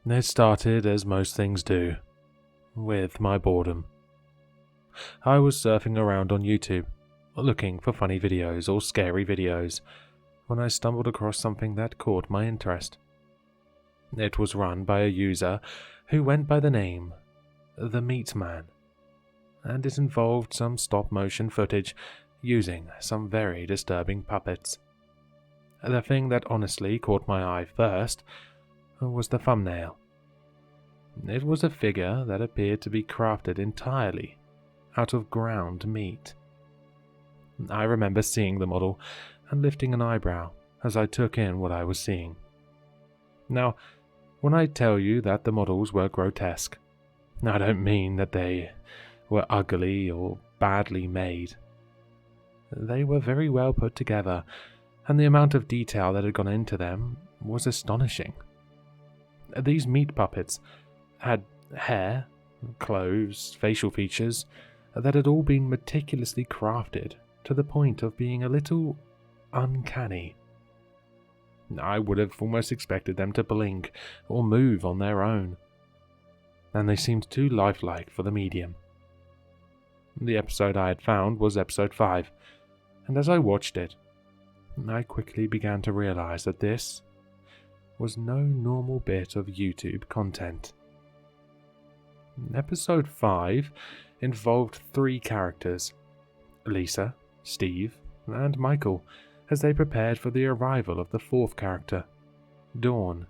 It started as most things do, with my boredom. I was surfing around on YouTube, looking for funny videos or scary videos, when I stumbled across something that caught my interest. It was run by a user who went by the name The Meat Man, and it involved some stop-motion footage using some very disturbing puppets. The thing that honestly caught my eye first was the thumbnail. It was a figure that appeared to be crafted entirely out of ground meat. I remember seeing the model and lifting an eyebrow as I took in what I was seeing. Now, when I tell you that the models were grotesque, I don't mean that they were ugly or badly made. They were very well put together, and the amount of detail that had gone into them was astonishing. These meat puppets had hair, clothes, facial features that had all been meticulously crafted to the point of being a little uncanny. I would have almost expected them to blink or move on their own, and they seemed too lifelike for the medium. The episode I had found was episode 5, and as I watched it, I quickly began to realize that this was no normal bit of YouTube content. Episode 5 involved 3 characters, Lisa, Steve, and Michael, as they prepared for the arrival of the 4th character, Dawn.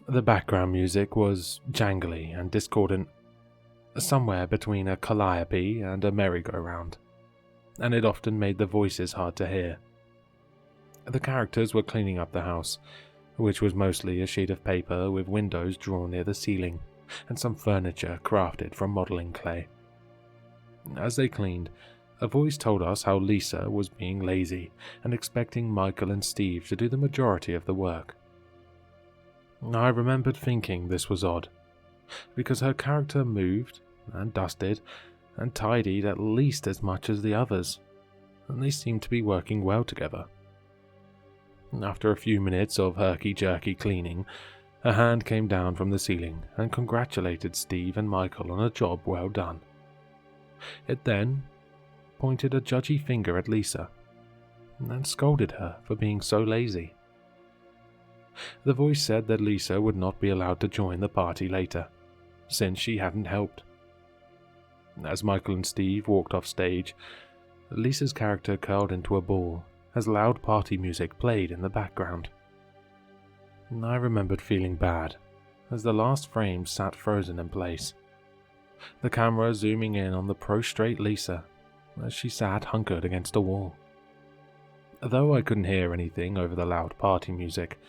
The background music was jangly and discordant, somewhere between a calliope and a merry-go-round, and it often made the voices hard to hear. The characters were cleaning up the house, which was mostly a sheet of paper with windows drawn near the ceiling, and some furniture crafted from modeling clay. As they cleaned, a voice told us how Lisa was being lazy and expecting Michael and Steve to do the majority of the work. I remembered thinking this was odd, because her character moved and dusted and tidied at least as much as the others, and they seemed to be working well together. After a few minutes of herky-jerky cleaning, a hand came down from the ceiling and congratulated Steve and Michael on a job well done. It then pointed a judgy finger at Lisa and scolded her for being so lazy. The voice said that Lisa would not be allowed to join the party later, since she hadn't helped. As Michael and Steve walked off stage, Lisa's character curled into a ball as loud party music played in the background. I remembered feeling bad, as the last frame sat frozen in place, the camera zooming in on the prostrate Lisa as she sat hunkered against a wall. Though I couldn't hear anything over the loud party music,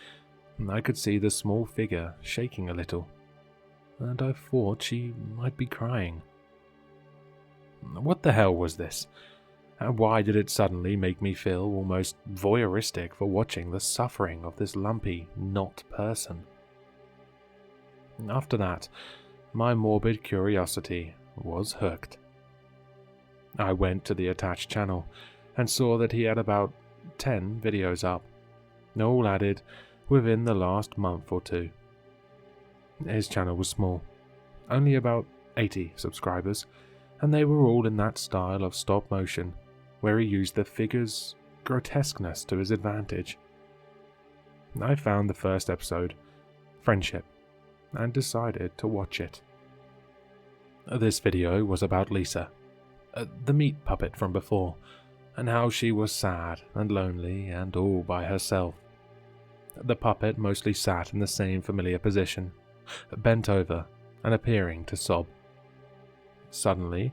I could see the small figure shaking a little, and I thought she might be crying. What the hell was this? And why did it suddenly make me feel almost voyeuristic for watching the suffering of this lumpy, not person? After that, my morbid curiosity was hooked. I went to the attached channel and saw that he had about 10 videos up, all added within the last month or 2. His channel was small, only about 80 subscribers, and they were all in that style of stop motion, where he used the figure's grotesqueness to his advantage. I found the first episode, Friendship, and decided to watch it. This video was about Lisa, the meat puppet from before, and how she was sad and lonely and all by herself. The puppet mostly sat in the same familiar position, bent over and appearing to sob. Suddenly,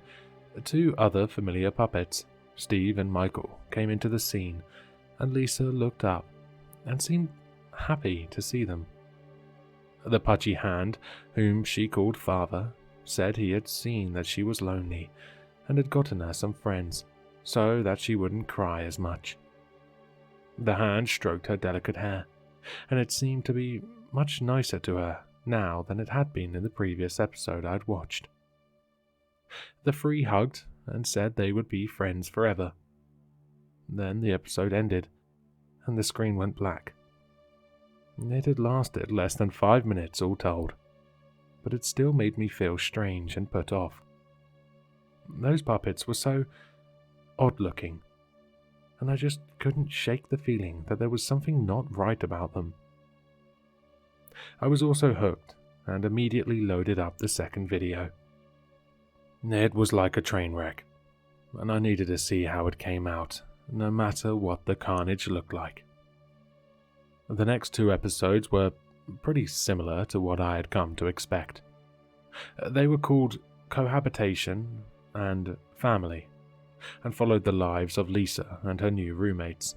2 other familiar puppets, Steve and Michael, came into the scene, and Lisa looked up and seemed happy to see them. The pudgy hand, whom she called father, said he had seen that she was lonely and had gotten her some friends so that she wouldn't cry as much. The hand stroked her delicate hair, and it seemed to be much nicer to her now than it had been in the previous episode I'd watched. The 3 hugged and said they would be friends forever. Then the episode ended, and the screen went black. It had lasted less than 5 minutes all told, but it still made me feel strange and put off. Those puppets were so odd-looking, and I just couldn't shake the feeling that there was something not right about them. I was also hooked and immediately loaded up the second video. It was like a train wreck, and I needed to see how it came out, no matter what the carnage looked like. The next 2 episodes were pretty similar to what I had come to expect. They were called Cohabitation and Family, and followed the lives of Lisa and her new roommates.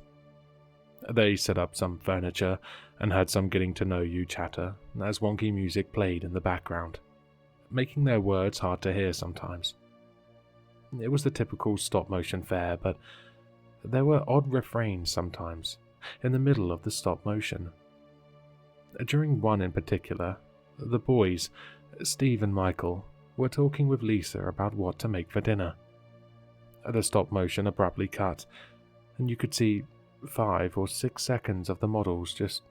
They set up some furniture and had some getting to know you chatter as wonky music played in the background, making their words hard to hear sometimes. It was the typical stop-motion fare, but there were odd refrains sometimes in the middle of the stop-motion. During one in particular, the boys, Steve and Michael, were talking with Lisa about what to make for dinner. The stop-motion abruptly cut, and you could see 5 or 6 seconds of the models just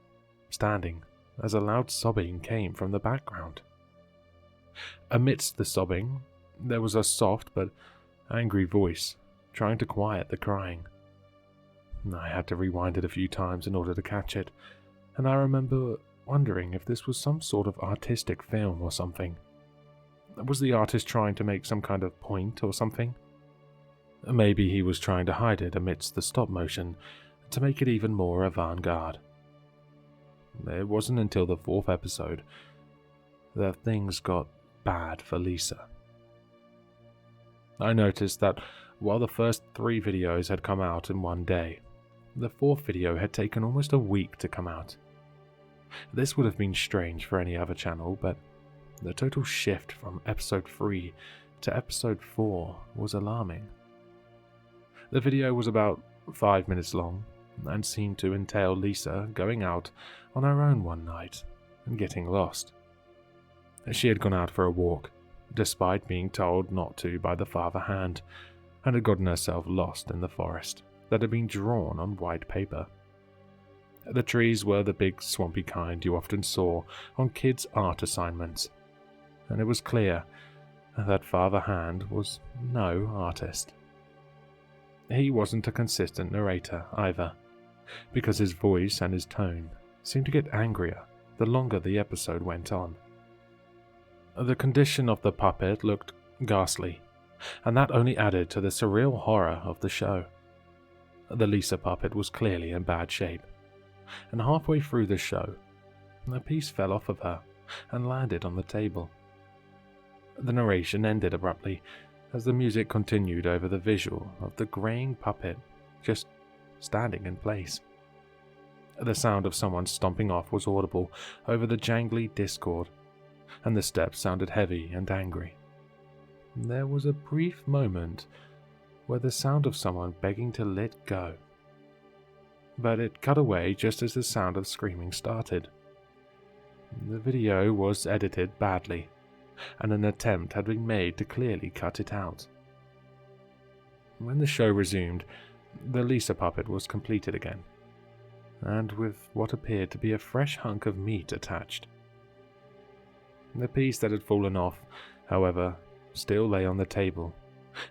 standing as a loud sobbing came from the background. Amidst the sobbing, there was a soft but angry voice trying to quiet the crying. I had to rewind it a few times in order to catch it, and I remember wondering if this was some sort of artistic film or something. Was the artist trying to make some kind of point or something? Maybe he was trying to hide it amidst the stop motion to make it even more avant-garde. It wasn't until the 4th episode that things got bad for Lisa. I noticed that while the first 3 videos had come out in one day, the 4th video had taken almost a week to come out. This would have been strange for any other channel, but the total shift from episode 3 to episode 4 was alarming. The video was about 5 minutes long and seemed to entail Lisa going out on her own one night and getting lost. She had gone out for a walk, despite being told not to by the father hand, and had gotten herself lost in the forest that had been drawn on white paper. The trees were the big swampy kind you often saw on kids' art assignments, and it was clear that Father Hand was no artist. He wasn't a consistent narrator either, because his voice and his tone seemed to get angrier the longer the episode went on. The condition of the puppet looked ghastly, and that only added to the surreal horror of the show. The Lisa puppet was clearly in bad shape, and halfway through the show, a piece fell off of her and landed on the table. The narration ended abruptly as the music continued over the visual of the graying puppet just standing in place. The sound of someone stomping off was audible over the jangly discord, and the steps sounded heavy and angry. There was a brief moment where the sound of someone begging to let go, but it cut away just as the sound of screaming started. The video was edited badly, and an attempt had been made to clearly cut it out. When the show resumed, the Lisa puppet was completed again, and with what appeared to be a fresh hunk of meat attached. The piece that had fallen off, however, still lay on the table,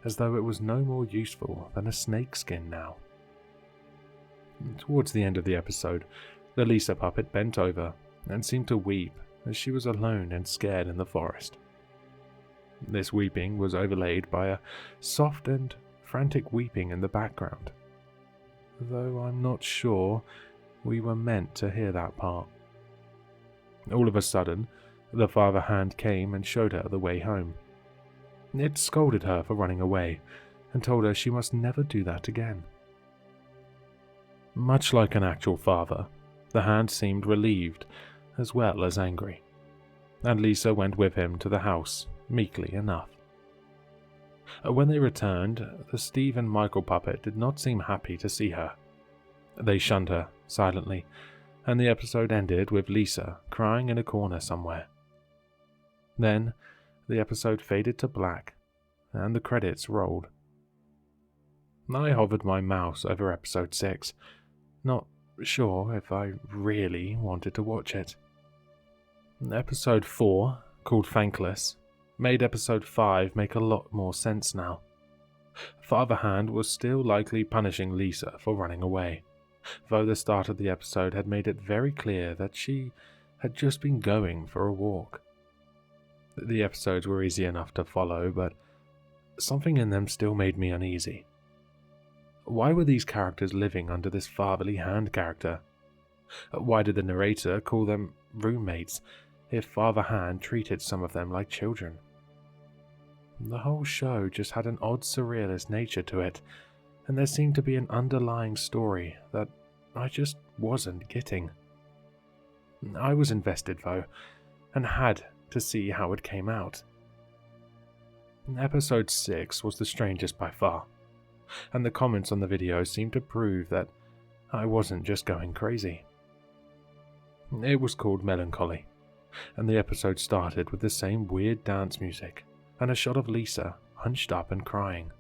as though it was no more useful than a snakeskin now. Towards the end of the episode, the Lisa puppet bent over and seemed to weep as she was alone and scared in the forest. This weeping was overlaid by a soft and frantic weeping in the background, though I'm not sure we were meant to hear that part. All of a sudden, the Father Hand came and showed her the way home. It scolded her for running away and told her she must never do that again. Much like an actual father, the Hand seemed relieved as well as angry, and Lisa went with him to the house, meekly enough. When they returned, the Steve and Michael puppet did not seem happy to see her. They shunned her silently, and the episode ended with Lisa crying in a corner somewhere. Then, the episode faded to black, and the credits rolled. I hovered my mouse over episode 6, not Sure, if I really wanted to watch it. Episode 4, called Thankless, made episode 5 make a lot more sense now. Father Hand was still likely punishing Lisa for running away, though the start of the episode had made it very clear that she had just been going for a walk. The episodes were easy enough to follow, but something in them still made me uneasy. Why were these characters living under this fatherly hand character? Why did the narrator call them roommates if Father Hand treated some of them like children? The whole show just had an odd surrealist nature to it, and there seemed to be an underlying story that I just wasn't getting. I was invested though, and had to see how it came out. Episode 6 was the strangest by far, and the comments on the video seemed to prove that I wasn't just going crazy. It was called Melancholy, and the episode started with the same weird dance music and a shot of Lisa hunched up and crying.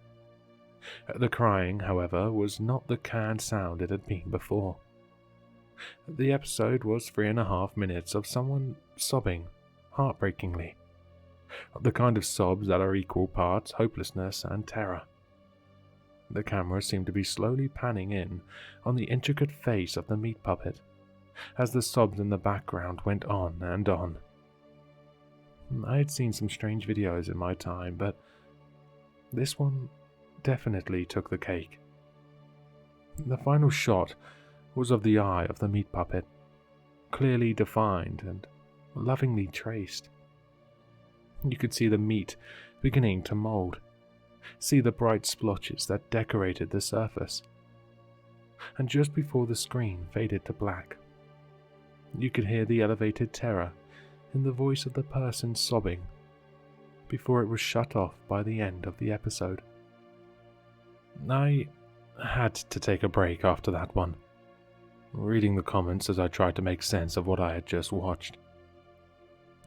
The crying, however, was not the canned sound it had been before. The episode was 3.5 minutes of someone sobbing heartbreakingly, the kind of sobs that are equal parts hopelessness and terror. The camera seemed to be slowly panning in on the intricate face of the meat puppet, as the sobs in the background went on and on. I had seen some strange videos in my time, but this one definitely took the cake. The final shot was of the eye of the meat puppet, clearly defined and lovingly traced. You could see the meat beginning to mold, see the bright splotches that decorated the surface, and just before the screen faded to black, you could hear the elevated terror in the voice of the person sobbing before it was shut off by the end of the episode. I had to take a break after that one, reading the comments as I tried to make sense of what I had just watched.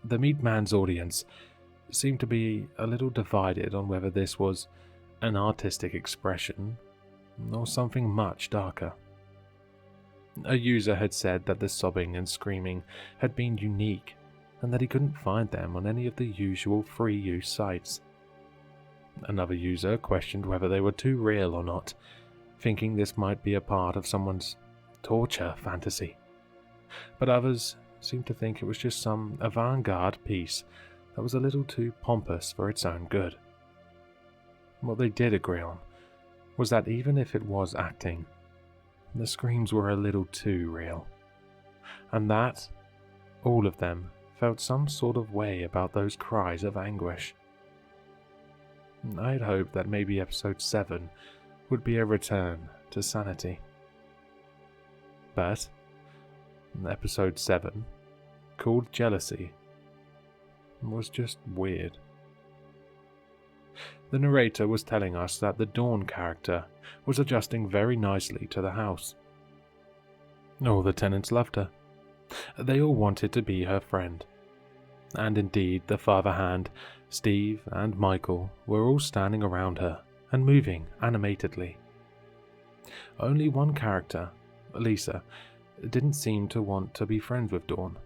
The Meat Man's audience seemed to be a little divided on whether this was an artistic expression or something much darker. A user had said that the sobbing and screaming had been unique and that he couldn't find them on any of the usual free-use sites. Another user questioned whether they were too real or not, thinking this might be a part of someone's torture fantasy. But others seemed to think it was just some avant-garde piece that was a little too pompous for its own good. What they did agree on was that even if it was acting, the screams were a little too real, and that all of them felt some sort of way about those cries of anguish. I'd hoped that maybe episode 7 would be a return to sanity. But episode 7, called Jealousy, was just weird. The narrator was telling us that the Dawn character was adjusting very nicely to the house. All the tenants loved her. They all wanted to be her friend. And indeed, the Father Hand, Steve, and Michael were all standing around her and moving animatedly. Only one character, Lisa, didn't seem to want to be friends with Dawn.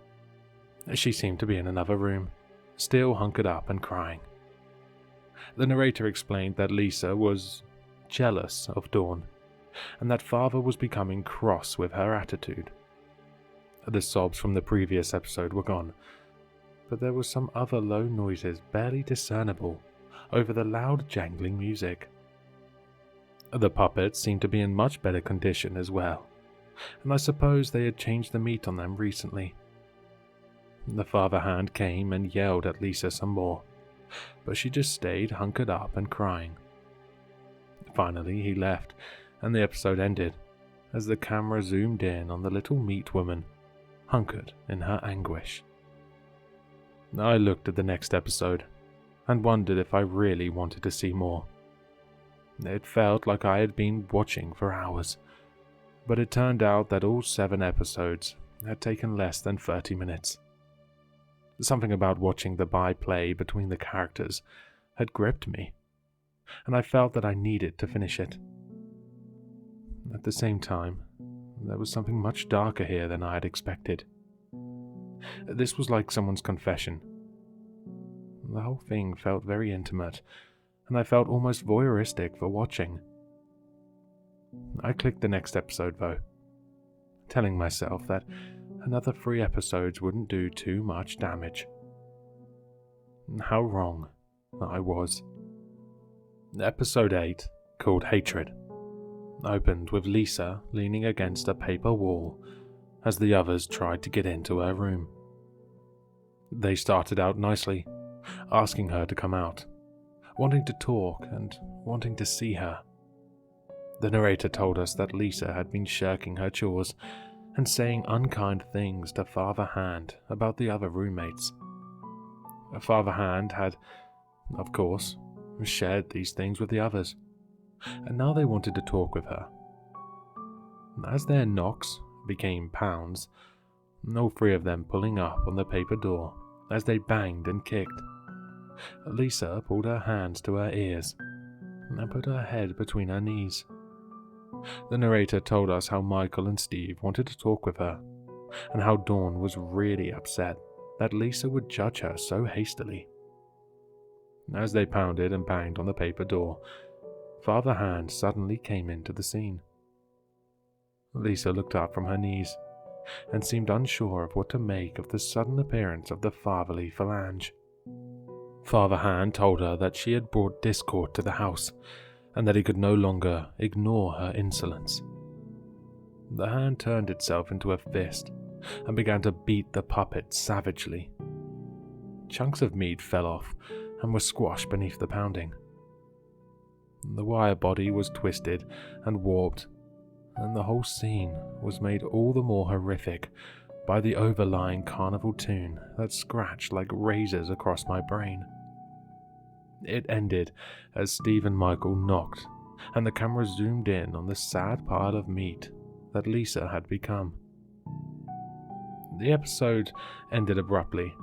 She seemed to be in another room, still hunkered up and crying. The narrator explained that Lisa was jealous of Dawn, and that Father was becoming cross with her attitude. The sobs from the previous episode were gone, but there were some other low noises barely discernible over the loud jangling music. The puppets seemed to be in much better condition as well, and I suppose they had changed the meat on them recently. The Father Hand came and yelled at Lisa some more, but she just stayed hunkered up and crying. Finally, he left, and the episode ended as the camera zoomed in on the little meat woman, hunkered in her anguish. I looked at the next episode and wondered if I really wanted to see more. It felt like I had been watching for hours, but it turned out that all 7 episodes had taken less than 30 minutes. Something about watching the byplay between the characters had gripped me, and I felt that I needed to finish it. At the same time, there was something much darker here than I had expected. This was like someone's confession. The whole thing felt very intimate, and I felt almost voyeuristic for watching. I clicked the next episode though, telling myself that another 3 episodes wouldn't do too much damage. How wrong I was. Episode 8, called Hatred, opened with Lisa leaning against a paper wall as the others tried to get into her room. They started out nicely, asking her to come out, wanting to talk and wanting to see her. The narrator told us that Lisa had been shirking her chores and saying unkind things to Father Hand about the other roommates. Father Hand had, of course, shared these things with the others, and now they wanted to talk with her. As their knocks became pounds, all 3 of them pulling up on the paper door as they banged and kicked, Lisa pulled her hands to her ears and put her head between her knees. The narrator told us how Michael and Steve wanted to talk with her, and how Dawn was really upset that Lisa would judge her so hastily. As they pounded and banged on the paper door, Father Hand suddenly came into the scene. Lisa looked up from her knees and seemed unsure of what to make of the sudden appearance of the fatherly phalange. Father Hand told her that she had brought discord to the house, and that he could no longer ignore her insolence. The hand turned itself into a fist and began to beat the puppet savagely. Chunks of meat fell off and were squashed beneath the pounding. The wire body was twisted and warped, and the whole scene was made all the more horrific by the overlying carnival tune that scratched like razors across my brain. It ended as Steve and Michael knocked, and the camera zoomed in on the sad pile of meat that Lisa had become. The episode ended abruptly,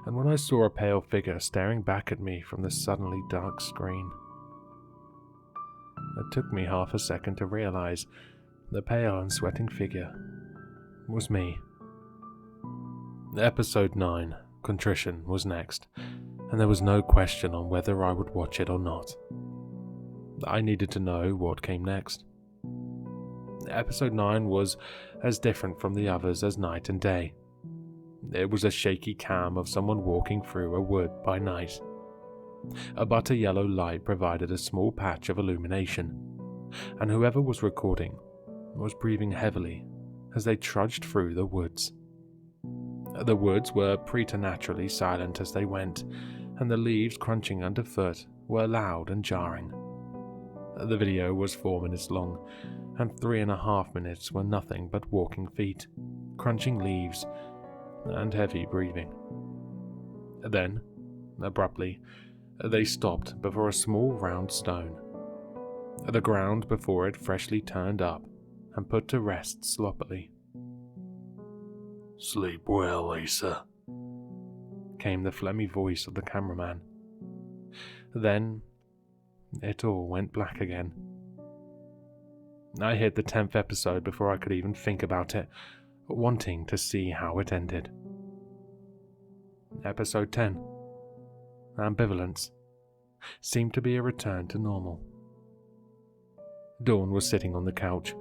and when I saw a pale figure staring back at me from the suddenly dark screen, it took me half a second to realize the pale and sweating figure was me. Episode 9, Contrition, was next, and there was no question on whether I would watch it or not. I needed to know what came next. Episode 9 was as different from the others as night and day. It was a shaky cam of someone walking through a wood by night. A butter yellow light provided a small patch of illumination, and whoever was recording was breathing heavily as they trudged through the woods. The woods were preternaturally silent as they went, and the leaves crunching underfoot were loud and jarring. The video was 4 minutes long, and 3.5 minutes were nothing but walking feet, crunching leaves, and heavy breathing. Then, abruptly, they stopped before a small round stone. The ground before it freshly turned up and put to rest sloppily. "Sleep well, Lisa," came the phlegmy voice of the cameraman. Then, it all went black again. I hit the 10th episode before I could even think about it, wanting to see how it ended. Episode 10, Ambivalence, seemed to be a return to normal. Dawn was sitting on the couch,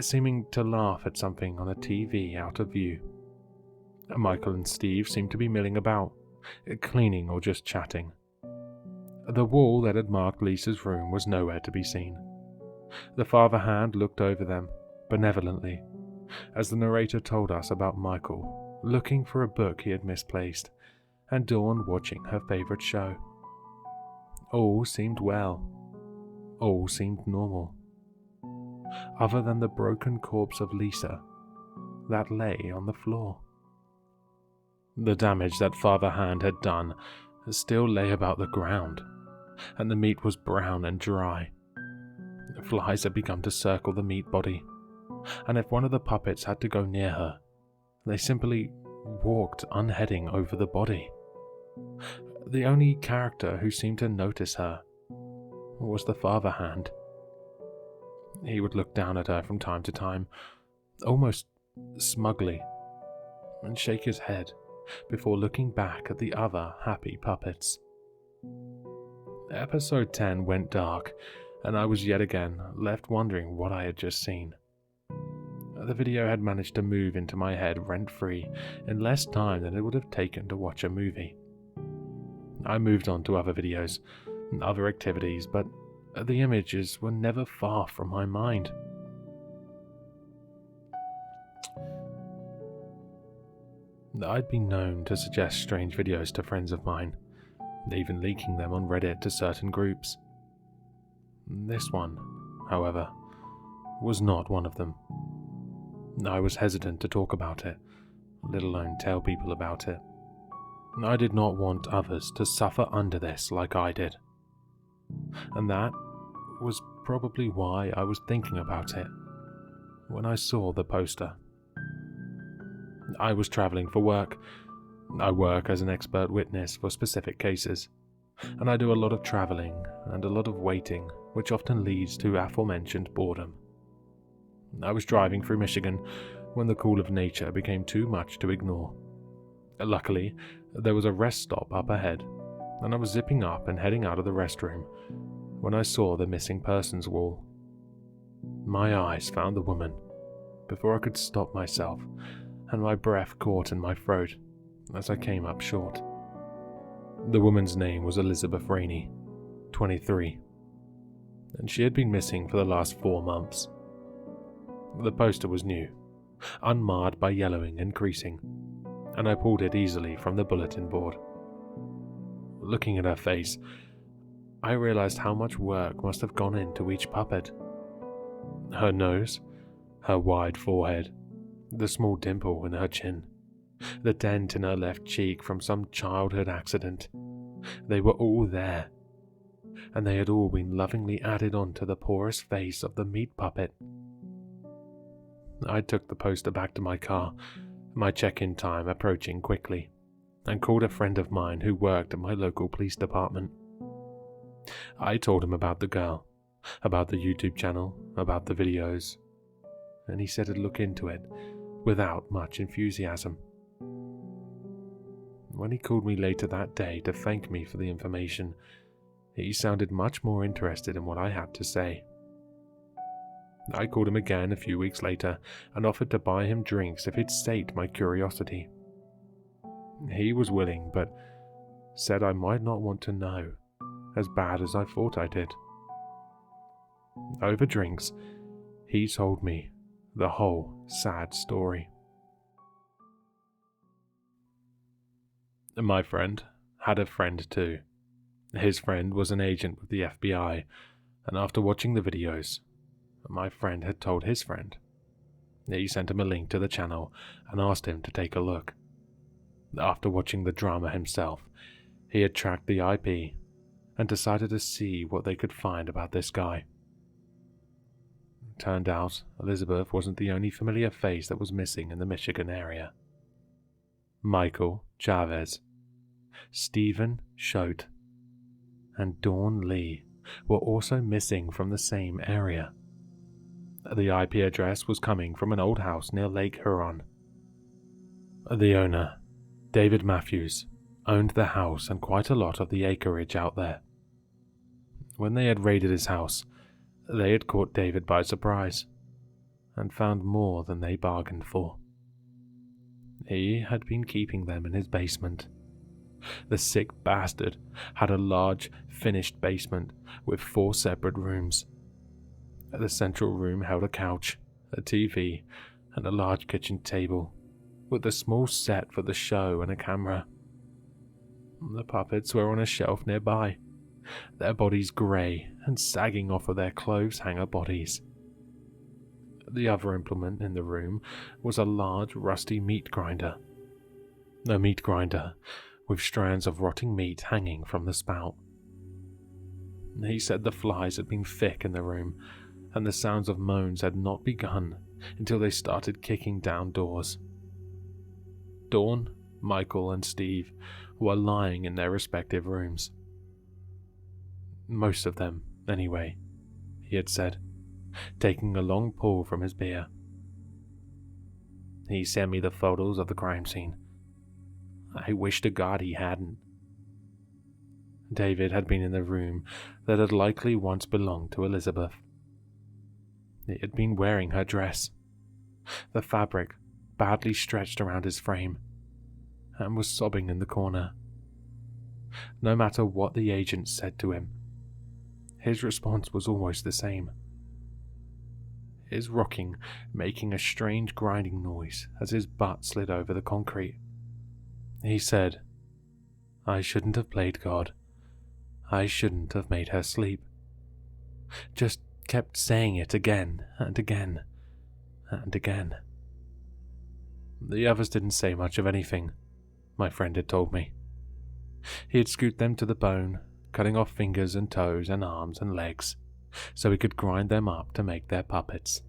seeming to laugh at something on a TV out of view. Michael and Steve seemed to be milling about, cleaning or just chatting. The wall that had marked Lisa's room was nowhere to be seen. The father hand looked over them, benevolently, as the narrator told us about Michael looking for a book he had misplaced, and Dawn watching her favorite show. All seemed well. All seemed normal. Other than the broken corpse of Lisa that lay on the floor. The damage that Father Hand had done still lay about the ground, and the meat was brown and dry. Flies had begun to circle the meat body, and if one of the puppets had to go near her, they simply walked unheading over the body. The only character who seemed to notice her was the Father Hand. He would look down at her from time to time, almost smugly, and shake his head before looking back at the other happy puppets. Episode 10 went dark, and I was yet again left wondering what I had just seen. The video had managed to move into my head rent-free in less time than it would have taken to watch a movie. I moved on to other videos and other activities, but the images were never far from my mind. I'd been known to suggest strange videos to friends of mine, even leaking them on Reddit to certain groups. This one, however, was not one of them. I was hesitant to talk about it, let alone tell people about it. I did not want others to suffer under this like I did. And that was probably why I was thinking about it when I saw the poster. I was traveling for work. I work as an expert witness for specific cases, and I do a lot of traveling and a lot of waiting, which often leads to aforementioned boredom. I was driving through Michigan when the call of nature became too much to ignore. Luckily, there was a rest stop up ahead, and I was zipping up and heading out of the restroom when I saw the missing persons wall. My eyes found the woman before I could stop myself, and my breath caught in my throat as I came up short. The woman's name was Elizabeth Rainey, 23, and she had been missing for the last 4 months. The poster was new, unmarred by yellowing and creasing, and I pulled it easily from the bulletin board. Looking at her face, I realized how much work must have gone into each puppet. Her nose, her wide forehead, the small dimple in her chin, the dent in her left cheek from some childhood accident. They were all there, and they had all been lovingly added onto the porous face of the meat puppet. I took the poster back to my car, my check-in time approaching quickly, and called a friend of mine who worked at my local police department. I told him about the girl, about the YouTube channel, about the videos, and he said he'd look into it without much enthusiasm. When he called me later that day to thank me for the information, he sounded much more interested in what I had to say. I called him again a few weeks later and offered to buy him drinks if he'd sate my curiosity. He was willing, but said I might not want to know as bad as I thought I did. Over drinks, he told me the whole sad story. My friend had a friend too. His friend was an agent with the FBI, and after watching the videos, my friend had told his friend. He sent him a link to the channel and asked him to take a look. After watching the drama himself, he had tracked the IP and decided to see what they could find about this guy. Turned out, Elizabeth wasn't the only familiar face that was missing in the Michigan area. Michael Chavez, Stephen Choate, and Dawn Lee were also missing from the same area. The IP address was coming from an old house near Lake Huron. The owner, David Matthews, owned the house and quite a lot of the acreage out there. When they had raided his house, they had caught David by surprise and found more than they bargained for. He had been keeping them in his basement. The sick bastard had a large, finished basement with 4 separate rooms. The central room held a couch, a TV, and a large kitchen table, with a small set for the show and a camera. The puppets were on a shelf nearby, their bodies grey and sagging off of their clothes hanger bodies. The other implement in the room was a large, rusty meat grinder. A meat grinder with strands of rotting meat hanging from the spout. He said the flies had been thick in the room, and the sounds of moans had not begun until they started kicking down doors. Dawn, Michael, and Steve were lying in their respective rooms. Most of them, anyway, he had said, taking a long pull from his beer. He sent me the photos of the crime scene. I wish to God he hadn't. David had been in the room that had likely once belonged to Elizabeth. He had been wearing her dress, the fabric badly stretched around his frame, and was sobbing in the corner. No matter what the agent said to him, his response was always the same. His rocking making a strange grinding noise as his butt slid over the concrete. He said, "I shouldn't have played God. I shouldn't have made her sleep." Just kept saying it again and again and again. The others didn't say much of anything, my friend had told me. He had scooped them to the bone, cutting off fingers and toes and arms and legs, so he could grind them up to make their puppets.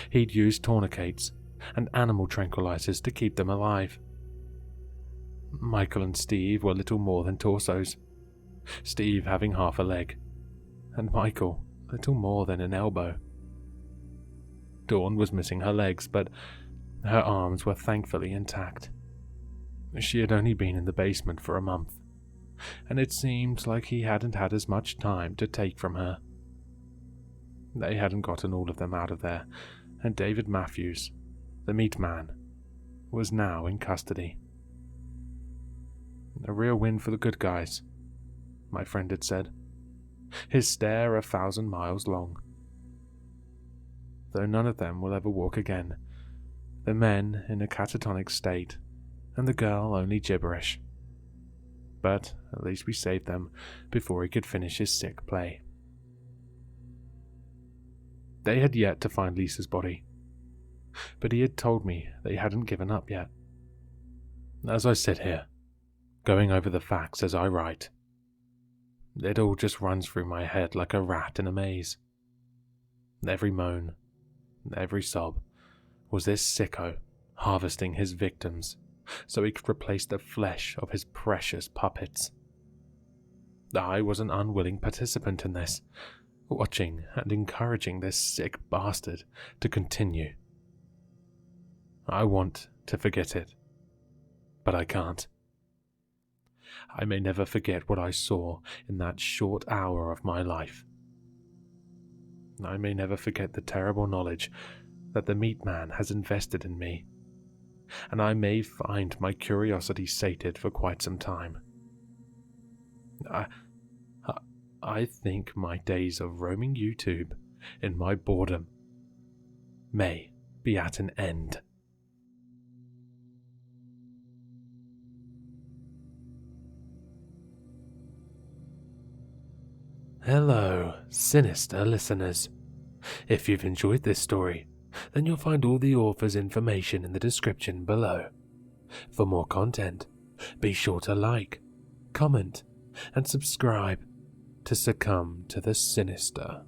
He'd used tourniquets and animal tranquilizers to keep them alive. Michael and Steve were little more than torsos, Steve having half a leg, and Michael little more than an elbow. Dawn was missing her legs, but her arms were thankfully intact. She had only been in the basement for a month, and it seemed like he hadn't had as much time to take from her. They hadn't gotten all of them out of there, and David Matthews, the meat man, was now in custody. A real win for the good guys, my friend had said, his stare 1,000 miles long. Though none of them will ever walk again, the men in a catatonic state, and the girl only gibberish. But at least we saved them before he could finish his sick play. They had yet to find Lisa's body, but he had told me they hadn't given up yet. As I sit here, going over the facts as I write, it all just runs through my head like a rat in a maze. Every moan, every sob was this sicko harvesting his victims so he could replace the flesh of his precious puppets. I was an unwilling participant in this, watching and encouraging this sick bastard to continue. I want to forget it, but I can't. I may never forget what I saw in that short hour of my life. I may never forget the terrible knowledge that the meat man has invested in me, and I may find my curiosity sated for quite some time. I think my days of roaming YouTube in my boredom may be at an end. Hello, sinister listeners. If you've enjoyed this story, then you'll find all the author's information in the description below. For more content, be sure to like, comment, and subscribe to succumb to the sinister.